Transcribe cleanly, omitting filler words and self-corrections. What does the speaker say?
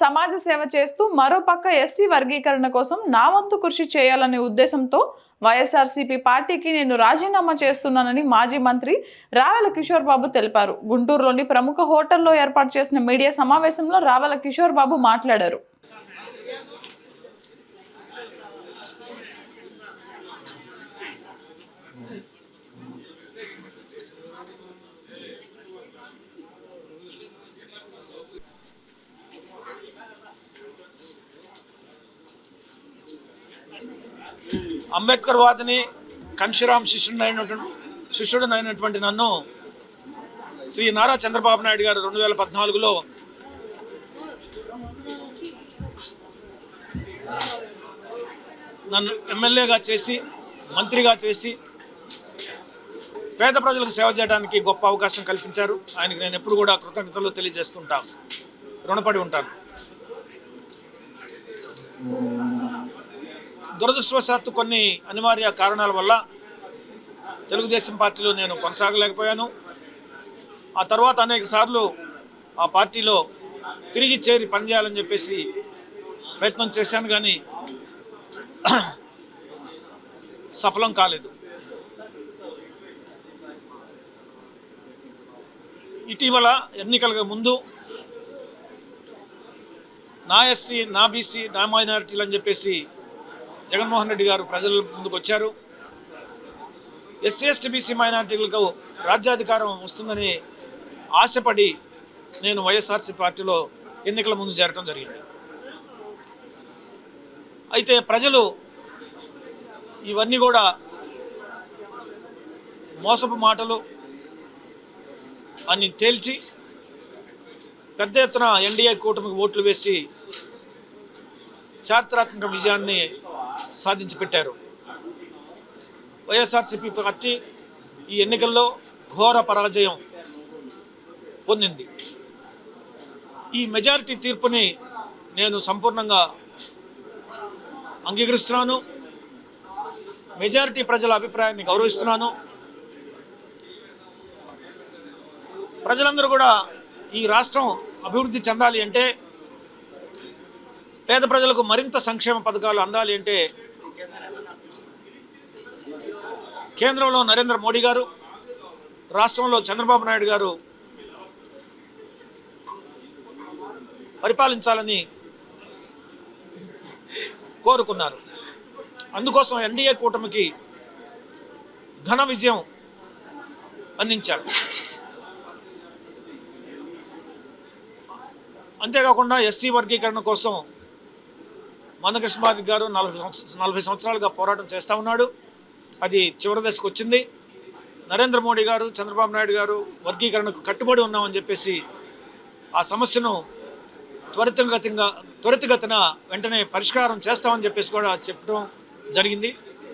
సమాజ సేవ చేస్తూ మరోపక్క ఎస్సీ వర్గీకరణ కోసం నా వంతు కృషి చేయాలనే ఉద్దేశంతో వైఎస్ఆర్సీపీ పార్టీకి నేను రాజీనామా చేస్తున్నానని మాజీ మంత్రి రావెల కిషోర్ బాబు తెలిపారు. గుంటూరులోని ప్రముఖ హోటల్లో ఏర్పాటు చేసిన మీడియా సమావేశంలో రావెల కిషోర్ బాబు మాట్లాడారు. అంబేద్కర్ వాదిని కన్షిరామ్ శిష్యుడనైనటువంటి నన్ను శ్రీ నారా చంద్రబాబు నాయుడు గారు 2014లో నన్ను ఎమ్మెల్యేగా చేసి మంత్రిగా చేసి పేద ప్రజలకు సేవ చేయడానికి గొప్ప అవకాశం కల్పించారు. ఆయనకి నేను ఎప్పుడు కూడా కృతజ్ఞతలు తెలియజేస్తుంటాను, రుణపడి ఉంటాను. దురదృష్టవశాత్తు కొన్ని అనివార్య కారణాల వల్ల తెలుగుదేశం పార్టీలో నేను కొనసాగలేకపోయాను. ఆ తర్వాత అనేక సార్లు ఆ పార్టీలో తిరిగి చేరి పనిచేయాలని చెప్పేసి ప్రయత్నం చేశాను, కానీ సఫలం కాలేదు. ఇటీవల ఎన్నికలకు ముందు నా ఎస్సీ, నా బీసీ, నా మైనారిటీలు అని చెప్పేసి జగన్మోహన్ రెడ్డి గారు ప్రజల ముందుకు వచ్చారు. ఎస్సీ, ఎస్టీ, బీసీ మైనారిటీలకు రాజ్యాధికారం వస్తుందని ఆశపడి నేను వైఎస్ఆర్సీ పార్టీలో ఎన్నికల ముందు చేరటం జరిగింది. అయితే ప్రజలు ఇవన్నీ కూడా మోసపు మాటలు అని తేల్చి పెద్ద ఎత్తున ఎన్డీఏ కూటమికి ఓట్లు వేసి చారిత్రాత్మక విజయాన్ని సాధించి పెట్టారు. వైఎస్ఆర్సీపీ పార్టీ ఈ ఎన్నికల్లో ఘోర పరాజయం పొందింది. ఈ మెజారిటీ తీర్పుని నేను సంపూర్ణంగా అంగీకరిస్తున్నాను. మెజారిటీ ప్రజల అభిప్రాయాన్ని గౌరవిస్తున్నాను. ప్రజలందరూ కూడా ఈ రాష్ట్రం అభివృద్ధి చెందాలి అంటే, పేద ప్రజలకు మరింత సంక్షేమ పథకాలు అందాలి అంటే కేంద్రంలో నరేంద్ర మోడీ గారు, రాష్ట్రంలో చంద్రబాబు నాయుడు గారు పరిపాలించాలని కోరుకున్నారు. అందుకోసం ఎన్డీఏ కూటమికి ఘన విజయం అందించారు. అంతేకాకుండా ఎస్సీ వర్గీకరణ కోసం మందకృష్ణమాదిక్ గారు 40 సంవత్సరాలుగా పోరాటం చేస్తూ ఉన్నాడు. అది చివరి దశకు వచ్చింది. నరేంద్ర మోడీ గారు, చంద్రబాబు నాయుడు గారు వర్గీకరణకు కట్టుబడి ఉన్నామని చెప్పేసి ఆ సమస్యను త్వరితగతిన వెంటనే పరిష్కారం చేస్తామని చెప్పేసి కూడా చెప్పడం జరిగింది.